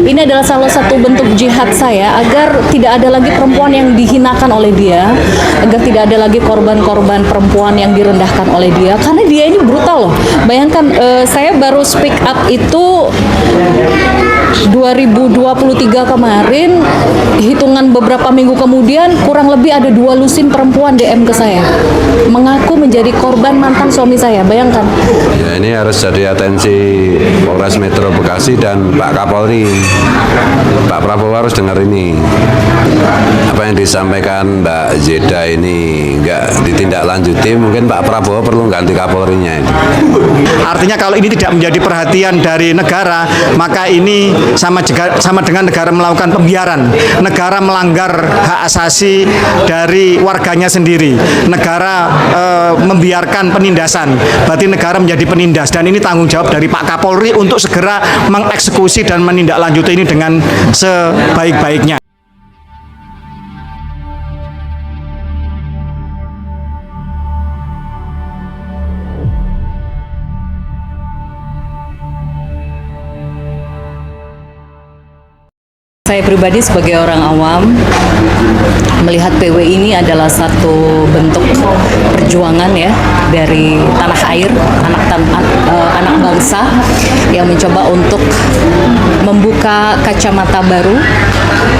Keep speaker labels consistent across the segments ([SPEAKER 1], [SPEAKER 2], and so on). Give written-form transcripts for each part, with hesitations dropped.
[SPEAKER 1] Ini adalah salah satu bentuk jihad saya agar tidak ada lagi perempuan yang dihinakan oleh dia, agar tidak ada lagi korban-korban perempuan yang direndahkan oleh dia, karena dia ini brutal loh. Bayangkan, saya baru speak up itu 2023 kemarin, hitungan beberapa minggu kemudian kurang lebih ada 2 lusin perempuan DM ke saya mengaku menjadi korban mantan suami saya. Bayangkan.
[SPEAKER 2] Ya, ini harus jadi atensi Polres Metro Bekasi dan Pak Kapolri. Pak Prabowo harus dengar ini. Apa yang disampaikan Mbak Zeda ini nggak ditindaklanjuti, mungkin Pak Prabowo perlu ganti Kapolrinya itu.
[SPEAKER 3] Artinya kalau ini tidak menjadi perhatian dari negara, maka ini sama dengan negara melakukan pembiaran. Negara melanggar hak asasi dari warganya sendiri. Negara membiarkan penindasan. Berarti negara menjadi penindas, dan ini tanggung jawab dari Pak Kapolri untuk segera mengeksekusi dan menindaklanjuti ini dengan sebaik-baiknya.
[SPEAKER 1] Saya pribadi sebagai orang awam melihat PW ini adalah satu bentuk perjuangan ya dari tanah air, anak bangsa yang mencoba untuk membuka kacamata baru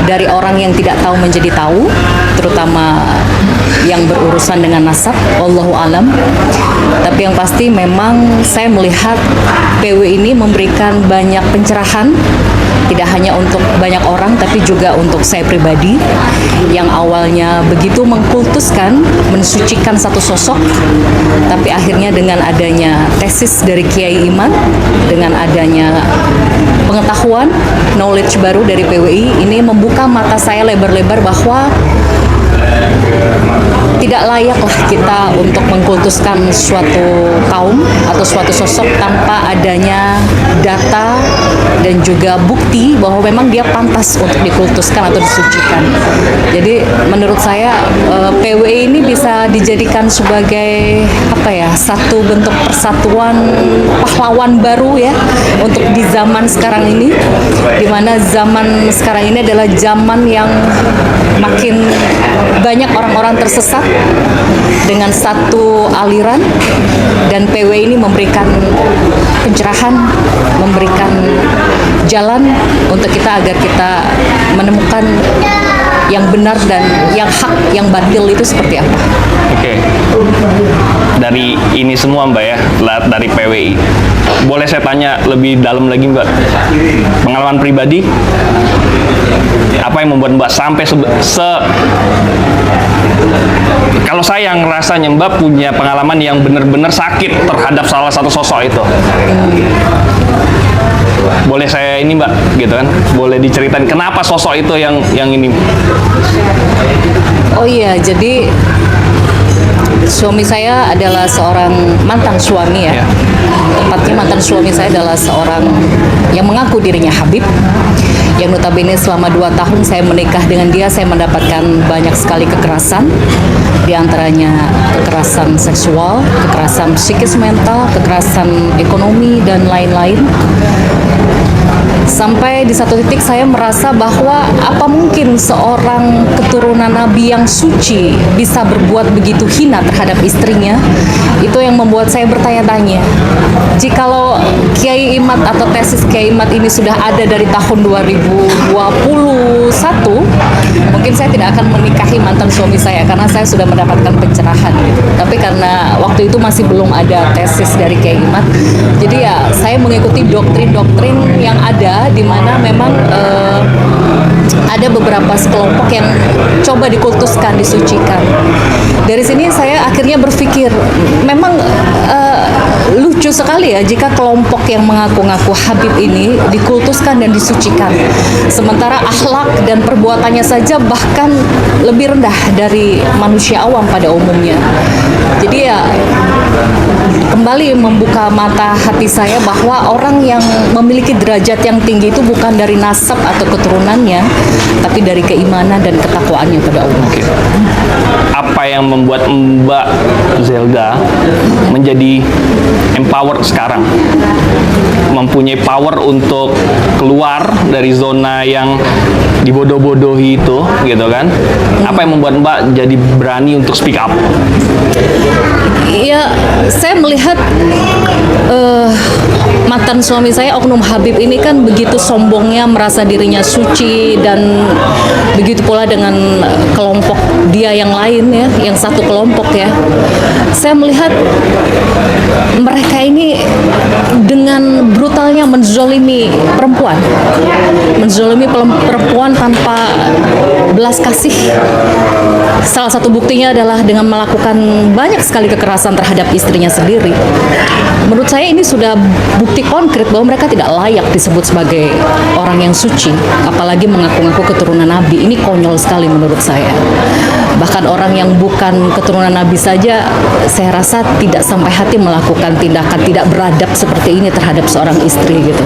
[SPEAKER 1] dari orang yang tidak tahu menjadi tahu, terutama yang berurusan dengan nasab, wallahu alam. Tapi yang pasti memang saya melihat PW ini memberikan banyak pencerahan, tidak hanya untuk banyak orang tapi juga untuk saya pribadi yang awalnya begitu mengkultuskan, mensucikan satu sosok, tapi akhirnya dengan adanya tesis dari Kiai Imad, dengan adanya pengetahuan, knowledge baru dari PWI, ini membuka mata saya lebar-lebar bahwa tidak layaklah kita untuk mengkultuskan suatu kaum atau suatu sosok tanpa adanya data dan juga bukti bahwa memang dia pantas untuk dikultuskan atau disucikan. Jadi menurut saya PWI ini bisa dijadikan sebagai satu bentuk persatuan pahlawan baru ya untuk di zaman sekarang ini, di mana zaman sekarang ini adalah zaman yang makin banyak orang-orang tersesat dengan satu aliran, dan PW ini memberikan pencerahan, memberikan jalan untuk kita agar kita menemukan yang benar dan yang hak, yang batil itu seperti apa.
[SPEAKER 4] Oke. Dari ini semua Mbak ya, dari PWI, boleh saya tanya lebih dalam lagi Mbak, pengalaman pribadi apa yang membuat Mbak sampai kalau saya yang rasanya Mbak punya pengalaman yang benar-benar sakit terhadap salah satu sosok itu, boleh saya ini Mbak gitu kan, boleh diceritain kenapa sosok itu yang ini?
[SPEAKER 1] Oh iya, jadi suami saya adalah seorang mantan suami ya. Tepatnya mantan suami saya adalah seorang yang mengaku dirinya Habib, yang notabene selama 2 tahun saya menikah dengan dia, saya mendapatkan banyak sekali kekerasan, diantaranya kekerasan seksual, kekerasan psikis mental, kekerasan ekonomi, dan lain-lain. Sampai di satu titik saya merasa bahwa apa mungkin seorang keturunan Nabi yang suci bisa berbuat begitu hina terhadap istrinya. Itu yang membuat saya bertanya-tanya, jikalau Kiai Imad atau tesis Kiai Imad ini sudah ada dari tahun 2021, mungkin saya tidak akan menikahi mantan suami saya karena saya sudah mendapatkan pencerahan gitu. Tapi karena waktu itu masih belum ada tesis dari Kiai Imad, jadi ya saya mengikuti doktrin-doktrin yang ada, di mana memang ada beberapa sekelompok yang coba dikultuskan, disucikan. Dari sini saya akhirnya berpikir, memang lucu sekali ya jika kelompok yang mengaku-ngaku Habib ini dikultuskan dan disucikan, sementara akhlak dan perbuatannya saja bahkan lebih rendah dari manusia awam pada umumnya. Jadi ya kembali membuka mata hati saya bahwa orang yang memiliki derajat yang tinggi itu bukan dari nasab atau keturunannya, tapi dari keimanan dan ketakwaannya pada Allah.
[SPEAKER 4] apa yang membuat Mbak Zelda menjadi empowered sekarang, mempunyai power untuk keluar dari zona yang dibodoh-bodohi itu, gitu kan? Apa yang membuat Mbak jadi berani untuk speak up?
[SPEAKER 1] Ya, saya melihat mantan suami saya Oknum Habib ini kan begitu sombongnya, merasa dirinya suci, dan begitu pula dengan kelompok dia yang lain ya, yang satu kelompok ya. Saya melihat mereka ini dengan brutalnya menzolimi perempuan, menzolimi perempuan tanpa belas kasih. Salah satu buktinya adalah dengan melakukan banyak sekali kekerasan terhadap istrinya sendiri. Menurut saya ini sudah bukti konkret bahwa mereka tidak layak disebut sebagai orang yang suci, apalagi mengaku-ngaku keturunan Nabi. Ini konyol sekali menurut saya. Bahkan orang yang bukan keturunan Nabi saja, saya rasa tidak sampai hati melakukan tindakan tidak beradab seperti ini terhadap seorang istri gitu.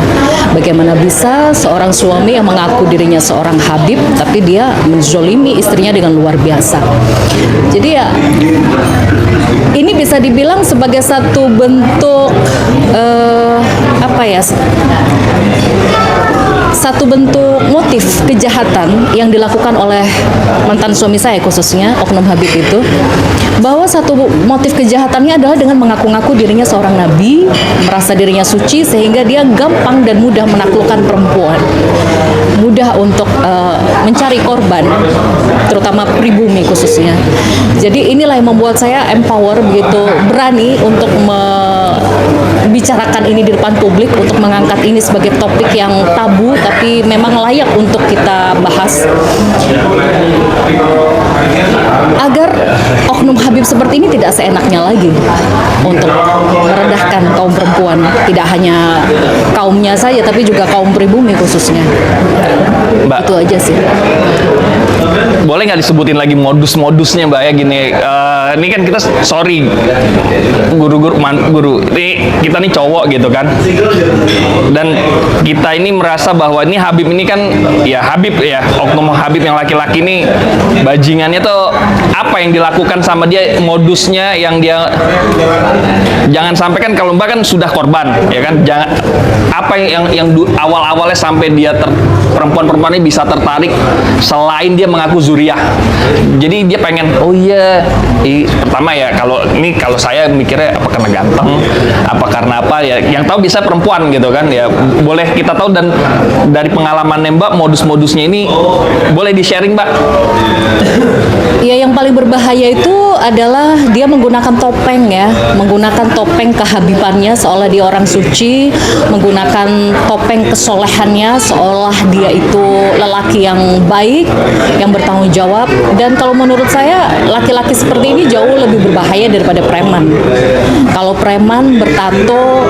[SPEAKER 1] Bagaimana bisa seorang suami yang mengaku dirinya seorang Habib, tapi dia menzolimi istrinya dengan luar biasa. Jadi ya, ini bisa dibilang sebagai satu bentuk satu bentuk motif kejahatan yang dilakukan oleh mantan suami saya, khususnya Oknum Habib itu, bahwa satu motif kejahatannya adalah dengan mengaku-ngaku dirinya seorang nabi, merasa dirinya suci, sehingga dia gampang dan mudah menaklukkan perempuan, mudah untuk mencari korban, terutama pribumi khususnya. Jadi inilah yang membuat saya empower, begitu berani untuk membicarakan ini di depan publik, untuk mengangkat ini sebagai topik yang tabu tapi memang layak untuk kita bahas, agar Oknum Habib seperti ini tidak seenaknya lagi untuk merendahkan kaum perempuan, tidak hanya kaumnya saja tapi juga kaum pribumi khususnya.
[SPEAKER 4] Mbak,
[SPEAKER 1] itu aja sih.
[SPEAKER 4] Boleh nggak disebutin lagi modus-modusnya, Mbak, ya, gini? Ini kan kita, sorry, guru, ini kita nih cowok gitu kan, dan kita ini merasa bahwa ini Habib ini kan, ya Habib ya, Oknum Habib yang laki-laki ini bajingannya tuh apa yang dilakukan sama dia, modusnya yang dia, jangan sampai kan, kalau Mbak kan sudah korban ya kan, jangan apa yang awal-awalnya sampai dia perempuan-perempuan ini bisa tertarik, selain dia mengaku zuriyah. Jadi dia pengen, oh iya, pertama ya, kalau saya mikirnya apa karena ganteng, apa karena apa ya, yang tahu bisa perempuan gitu kan ya, boleh kita tahu. Dan dari pengalamannya Mbak, modus-modusnya ini boleh di-sharing, Mbak?
[SPEAKER 1] Ya, yang paling berbahaya itu adalah dia menggunakan topeng ya, menggunakan topeng kehabibannya seolah dia orang suci, menggunakan topeng kesolehannya seolah dia itu lelaki yang baik, yang bertanggung jawab. Dan kalau menurut saya, laki-laki seperti ini jauh lebih berbahaya daripada preman. Kalau preman bertato,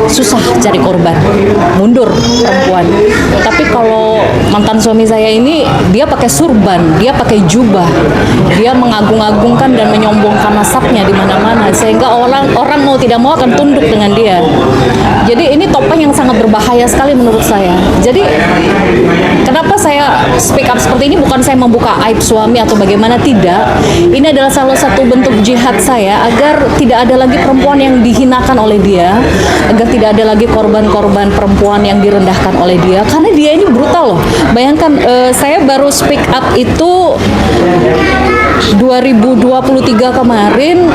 [SPEAKER 1] susah cari korban, mundur perempuan. Tapi kalau mantan suami saya ini, dia pakai surban, dia pakai jubah, dia mengagung-agungkan dan menyombongkan nasabnya di mana-mana, sehingga orang mau tidak mau akan tunduk dengan dia. Jadi ini topeng yang sangat berbahaya sekali menurut saya. Jadi kenapa saya speak up seperti ini? Bukan saya membuka aib suami atau bagaimana, tidak. Ini adalah salah satu bentuk jihad saya agar tidak ada lagi perempuan yang dihinakan oleh dia, agar tidak ada lagi korban-korban perempuan yang direndahkan oleh dia, karena dia ini brutal loh. Bayangkan, saya baru speak up itu 2023 kemarin,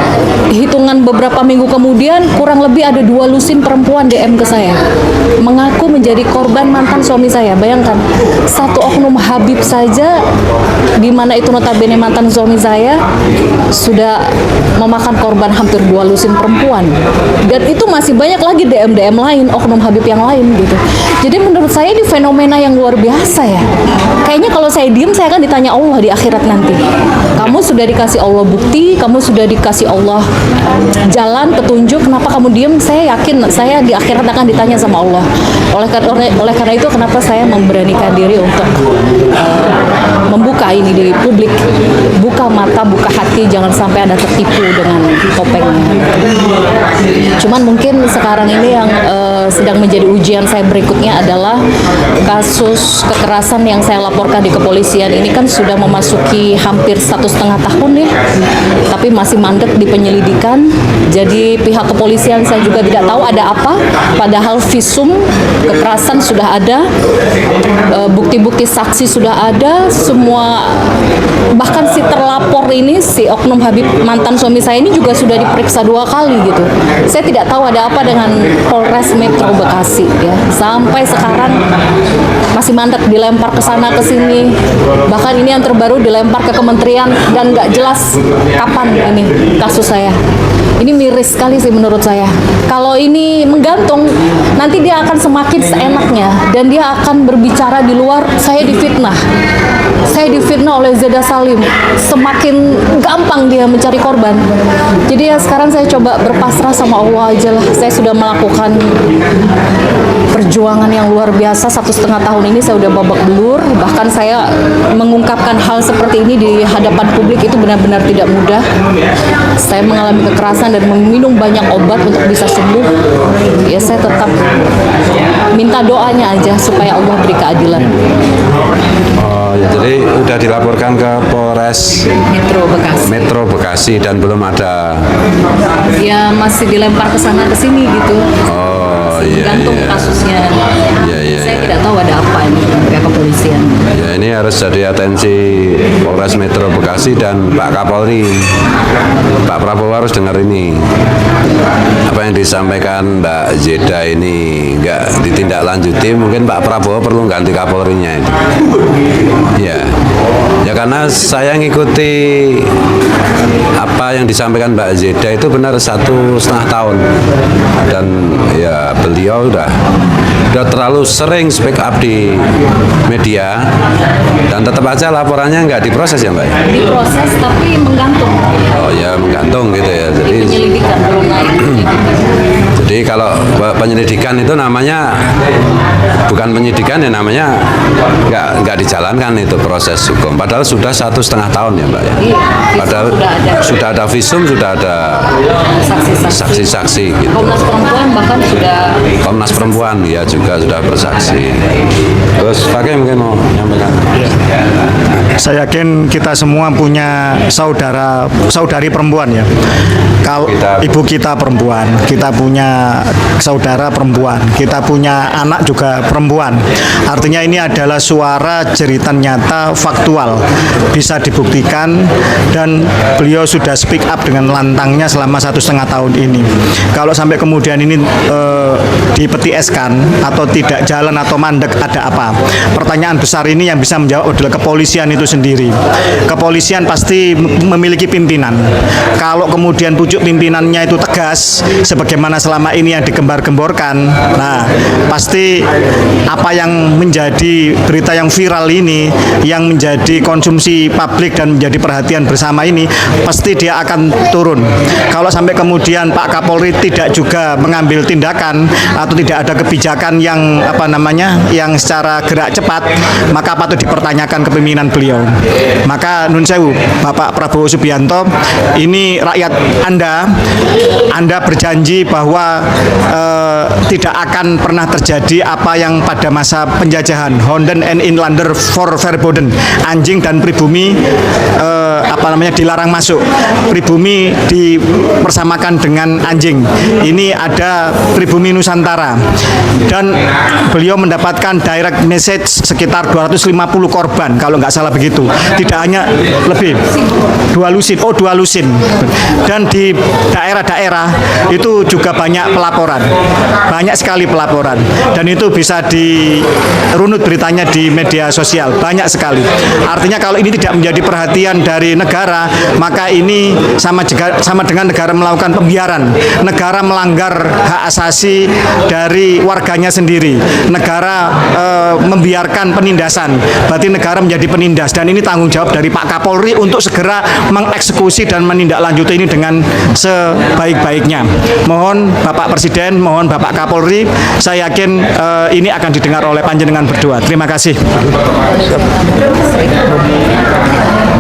[SPEAKER 1] hitungan beberapa minggu kemudian kurang lebih ada 2 lusin perempuan DM ke saya mengaku menjadi korban mantan suami saya. Bayangkan, satu Oknum Habib saja, di mana itu notabene mantan suami saya, sudah memakan korban hampir 2 lusin perempuan, dan itu masih banyak lagi DM lain, Oknum Habib yang lain gitu. Jadi menurut saya ini fenomena yang luar biasa ya. Kayaknya kalau saya diem, saya akan ditanya Allah di akhirat nanti. Kamu sudah dikasih Allah bukti, kamu sudah dikasih Allah jalan, petunjuk, kenapa kamu diem? Saya yakin saya di akhirat akan ditanya sama Allah. Oleh karena itu, kenapa saya memberanikan diri untuk membuka ini di publik, buka mata, buka hati, jangan sampai ada tertipu dengan topengnya. Cuman mungkin sekarang ini yang sedang menjadi ujian saya berikutnya adalah kasus kekerasan yang saya laporkan di kepolisian ini kan sudah memasuki hampir 1,5 tahun ya, tapi masih mandek di penyelidikan. Jadi pihak kepolisian saya juga tidak tahu ada apa, padahal visum kekerasan sudah ada, bukti-bukti saksi sudah ada, semua, bahkan si terlapor ini, si Oknum Habib mantan suami saya ini juga sudah diperiksa 2 kali gitu. Saya tidak tahu ada apa dengan Polres Metro Bekasi ya, sampai sekarang masih mandek, dilempar ke sana ke sini, bahkan ini yang terbaru dilempar ke kementerian dan nggak jelas kapan ini kasus saya. Ini miris sekali sih menurut saya. Kalau ini menggantung, nanti dia akan semakin seenaknya dan dia akan berbicara di luar, saya difitnah. Saya difitnah oleh Zeda Salim. Semakin gampang dia mencari korban. Jadi ya sekarang saya coba berpasrah sama Allah aja lah. Saya sudah melakukan perjuangan yang luar biasa 1,5 tahun ini, saya udah babak belur. Bahkan saya mengungkapkan hal seperti ini di hadapan publik itu benar-benar tidak mudah. Saya mengalami kekerasan dan meminum banyak obat untuk bisa sembuh. Ya saya tetap minta doanya aja supaya Allah beri keadilan.
[SPEAKER 2] Oh, ya, jadi udah dilaporkan ke Polres Metro Bekasi dan belum ada.
[SPEAKER 1] Ya masih dilempar ke sana ke sini gitu.
[SPEAKER 2] Oh, iya.
[SPEAKER 1] Gantung
[SPEAKER 2] Iya.
[SPEAKER 1] kasusnya.
[SPEAKER 2] Iya.
[SPEAKER 1] Saya tidak tahu ada apa ini pihak kepolisian.
[SPEAKER 2] Ya, ini harus jadi atensi Polres Metro Bekasi dan Pak Kapolri. Pak Prabowo harus dengar ini. Apa yang disampaikan Mbak Zeda ini nggak ditindaklanjuti, mungkin Pak Prabowo perlu ganti Kapolrinya itu. Ya karena saya ngikuti apa yang disampaikan Mbak Zeda itu benar 1,5 tahun, dan ya beliau udah terlalu sering speak up di media dan tetap aja laporannya nggak diproses ya Mbak?
[SPEAKER 1] Diproses tapi menggantung.
[SPEAKER 2] Oh ya menggantung gitu ya. Jadi
[SPEAKER 1] Penyelidikan belum naik.
[SPEAKER 2] Jadi kalau penyelidikan itu namanya bukan penyidikan ya, namanya nggak dijalankan itu proses hukum. Padahal sudah 1,5 tahun ya Mbak ya.
[SPEAKER 1] Iya,
[SPEAKER 2] Padahal sudah ada visum, sudah ada saksi-saksi gitu.
[SPEAKER 1] Komnas Perempuan bahkan sudah.
[SPEAKER 2] Komnas Perempuan ya juga sudah bersaksi. Terus pakai mungkin mau nyampaikan.
[SPEAKER 3] Saya yakin kita semua punya saudari perempuan ya. Kalau ibu kita perempuan, kita punya saudara perempuan, kita punya anak juga perempuan. Artinya ini adalah suara jeritan nyata, faktual, bisa dibuktikan, dan beliau sudah speak up dengan lantangnya selama 1,5 tahun ini. Kalau sampai kemudian ini dipetieskan atau tidak jalan atau mandek, ada apa? Pertanyaan besar ini yang bisa menjawab adalah kepolisian itu sendiri. Kepolisian pasti memiliki pimpinan. Kalau kemudian pucuk pimpinannya itu tegas, sebagaimana selama ini yang digembar-gemborkan, nah pasti apa yang menjadi berita yang viral ini, yang menjadi konsumsi publik dan menjadi perhatian bersama ini, pasti dia akan turun. Kalau sampai kemudian Pak Kapolri tidak juga mengambil tindakan atau tidak ada kebijakan yang yang secara gerak cepat, maka patut dipertanyakan kepemimpinan beliau. Maka nun sewu, Bapak Prabowo Subianto, ini rakyat Anda berjanji bahwa tidak akan pernah terjadi apa yang pada masa penjajahan Honden and Inlander for Verboden, anjing dan pribumi dilarang masuk, pribumi dipersamakan dengan anjing. Ini ada pribumi Nusantara, dan beliau mendapatkan direct message sekitar 250 korban kalau nggak salah begitu, tidak hanya lebih 2 lusin, dan di daerah-daerah itu juga banyak sekali pelaporan, dan itu bisa dirunut beritanya di media sosial, banyak sekali. Artinya kalau ini tidak menjadi perhatian dari negara, maka ini sama dengan negara melakukan pembiaran, negara melanggar hak asasi dari warganya sendiri, negara membiarkan penindasan. Berarti negara menjadi penindas, dan ini tanggung jawab dari Pak Kapolri untuk segera mengeksekusi dan menindaklanjuti ini dengan sebaik-baiknya. Mohon Bapak Presiden, mohon Bapak Kapolri, saya yakin ini akan didengar oleh panjenengan berdua. Terima kasih.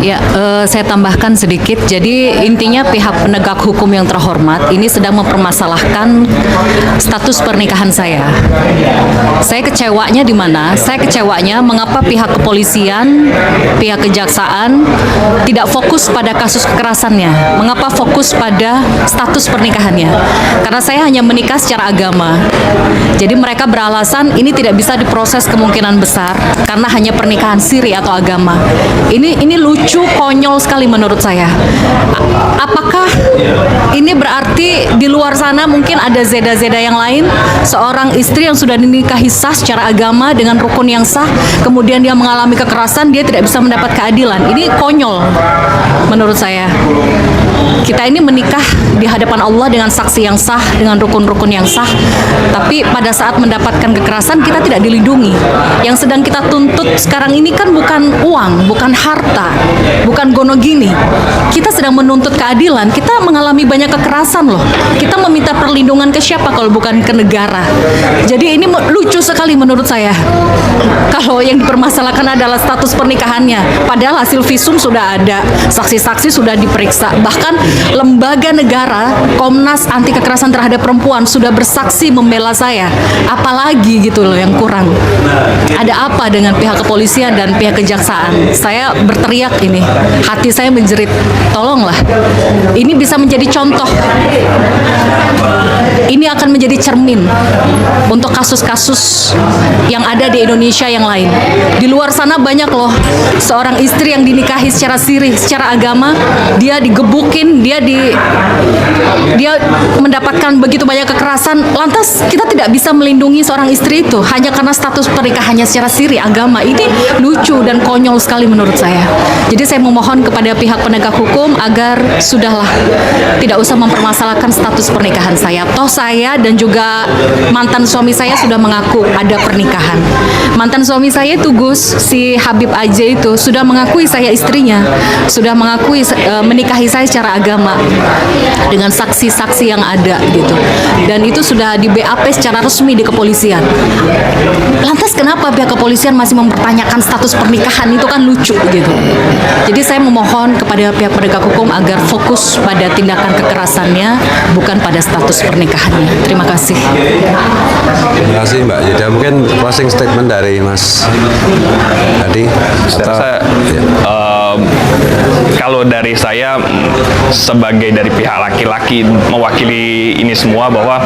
[SPEAKER 1] Ya, saya tambahkan sedikit. Jadi intinya pihak penegak hukum yang terhormat ini sedang mempermasalahkan status pernikahan saya. Saya kecewanya di mana? Saya kecewanya mengapa pihak kepolisian, pihak kejaksaan tidak fokus pada kasus kekerasannya. Mengapa fokus pada status pernikahannya? Karena saya hanya menikah secara agama. Jadi mereka beralasan ini tidak bisa diproses kemungkinan besar karena hanya pernikahan siri atau agama. Ini lucu, konyol sekali menurut saya. Apakah ini berarti di luar sana mungkin ada zeda-zeda yang lain? Seorang istri yang sudah dinikahi sah secara agama dengan rukun yang sah, kemudian dia mengalami kekerasan, dia tidak bisa mendapat keadilan. Ini konyol menurut saya. Kita ini menikah di hadapan Allah dengan saksi yang sah, dengan rukun-rukun yang sah, tapi pada saat mendapatkan kekerasan kita tidak dilindungi. Yang sedang kita tuntut sekarang ini kan bukan uang, bukan harta, bukan gonogini. Kita sedang menuntut keadilan. Kita mengalami banyak kekerasan loh. Kita meminta perlindungan ke siapa kalau bukan ke negara? Jadi ini lucu sekali menurut saya. Kalau yang dipermasalahkan adalah status pernikahannya, padahal hasil visum sudah ada, saksi-saksi sudah diperiksa, bahkan lembaga negara Komnas Anti Kekerasan Terhadap Perempuan sudah bersaksi membela saya. Apalagi gitu loh yang kurang. Ada apa dengan pihak kepolisian dan pihak kejaksaan? Saya berteriak ini, hati saya menjerit, tolonglah. Ini bisa menjadi contoh. Ini akan menjadi cermin untuk kasus-kasus yang ada di Indonesia yang lain. Di luar sana banyak loh seorang istri yang dinikahi secara siri, secara agama, dia digebukin, dia mendapatkan begitu banyak kekerasan. Lantas kita tidak bisa melindungi seorang istri itu hanya karena status pernikahannya secara siri agama. Ini lucu dan konyol sekali menurut saya. Jadi saya memohon kepada pihak penegak hukum agar sudahlah, tidak usah mempermasalahkan status pernikahan saya. Toh saya dan juga mantan suami saya sudah mengaku ada pernikahan. Mantan suami saya itu Gus, si Habib Aja itu sudah mengakui saya istrinya, sudah mengakui menikahi saya secara agama dengan saksi-saksi yang ada gitu. Dan itu sudah di BAP secara resmi di kepolisian. Lantas kenapa pihak kepolisian masih mempertanyakan status pernikahan? Itu kan lucu gitu. Jadi saya memohon kepada pihak penegak hukum agar fokus pada tindakan kekerasannya, bukan pada status pernikahannya. Terima kasih.
[SPEAKER 2] Terima kasih Mbak Yeda. Mungkin closing statement dari Mas tadi.
[SPEAKER 4] Kalau dari saya sebagai dari pihak laki-laki mewakili ini semua, bahwa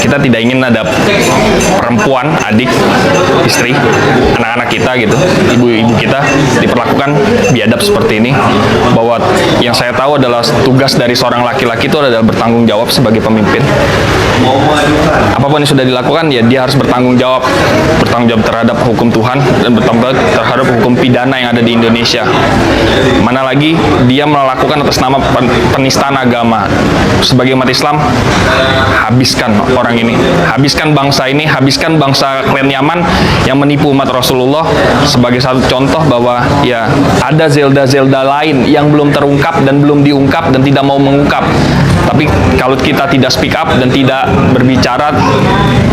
[SPEAKER 4] kita tidak ingin ada perempuan, adik, istri, anak-anak kita gitu, ibu-ibu kita diperlakukan biadab seperti ini. Bahwa yang saya tahu adalah tugas dari seorang laki-laki itu adalah bertanggung jawab sebagai pemimpin. Apapun yang sudah dilakukan, ya dia harus bertanggung jawab terhadap hukum Tuhan dan bertanggung jawab terhadap hukum pidana yang ada di Indonesia. Mana lagi dia melakukan atas nama penistaan agama. Sebagai umat Islam, habiskan orang ini, habiskan bangsa ini, habiskan bangsa klan Yaman yang menipu umat Rasulullah. Sebagai satu contoh bahwa ya ada zelda-zelda lain yang belum terungkap dan belum diungkap dan tidak mau mengungkap. Tapi kalau kita tidak speak up dan tidak berbicara,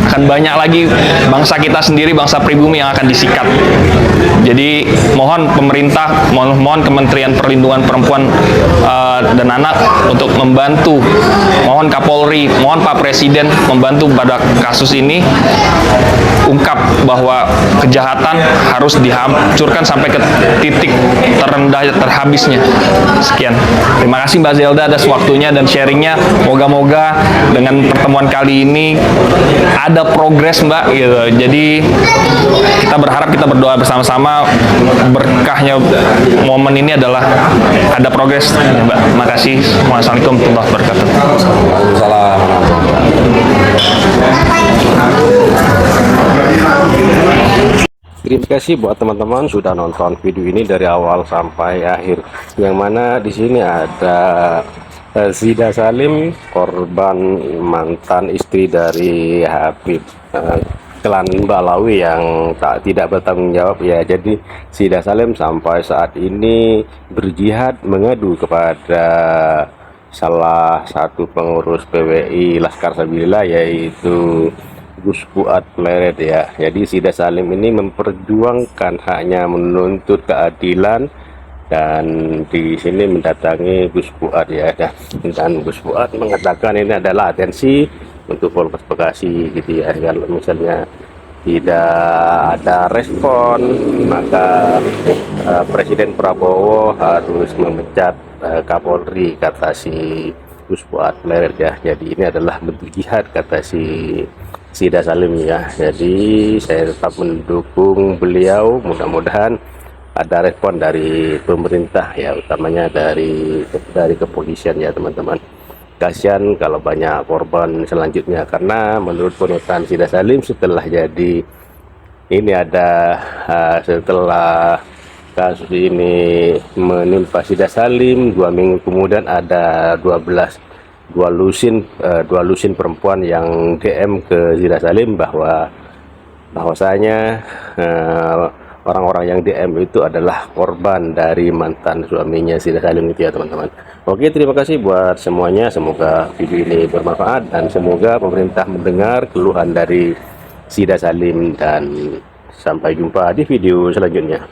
[SPEAKER 4] akan banyak lagi bangsa kita sendiri, bangsa pribumi yang akan disikat. Jadi mohon pemerintah, mohon Kementerian Perlindungan Perempuan dan Anak untuk membantu, mohon Kapolri, mohon Pak Presiden membantu pada kasus ini, ungkap bahwa kejahatan harus dihancurkan sampai ke titik terendah terhabisnya. Sekian. Terima kasih Mbak Zelda atas waktunya dan sharingnya. Moga-moga dengan pertemuan kali ini ada progres Mbak gitu. Jadi kita berharap, kita berdoa bersama-sama berkahnya momen ini adalah ada progres Mbak. Terima kasih. Wassalamualaikum warahmatullahi wabarakatuh.
[SPEAKER 2] Waalaikumsalam. Terima kasih buat teman-teman sudah nonton video ini dari awal sampai akhir. Yang mana di sini ada Zida Salim, korban mantan istri dari Habib
[SPEAKER 5] klan Balawi yang tidak bertanggung jawab ya. Jadi Sida Salim sampai saat ini berjihad mengadu kepada salah satu pengurus PWI Laskar Sabilillah, yaitu Gus Fuad Pleret ya. Jadi Sida Salim ini memperjuangkan haknya, menuntut keadilan, dan di sini mendatangi Gus Fuad ya. Dan Gus Fuad mengatakan ini adalah atensi untuk Polres Bekasi gitu ya. Kalau misalnya tidak ada respon, maka Presiden Prabowo harus memecat Kapolri, kata si Gus Fuad Pleret ya. Jadi ini adalah bentuk jihad, kata si Sida Salim ya. Jadi saya tetap mendukung beliau, mudah-mudahan ada respon dari pemerintah ya, utamanya dari kepolisian ya teman-teman. Kasihan kalau banyak korban selanjutnya, karena menurut penuturan Sida Salim setelah jadi ini ada setelah kasus ini menimpa Sida Salim, 2 minggu kemudian ada dua lusin perempuan yang DM ke Sida Salim bahwasanya orang-orang yang DM itu adalah korban dari mantan suaminya Sida Salim itu ya teman-teman. Oke, terima kasih buat semuanya, semoga video ini bermanfaat dan semoga pemerintah mendengar keluhan dari Sida Salim, dan sampai jumpa di video selanjutnya.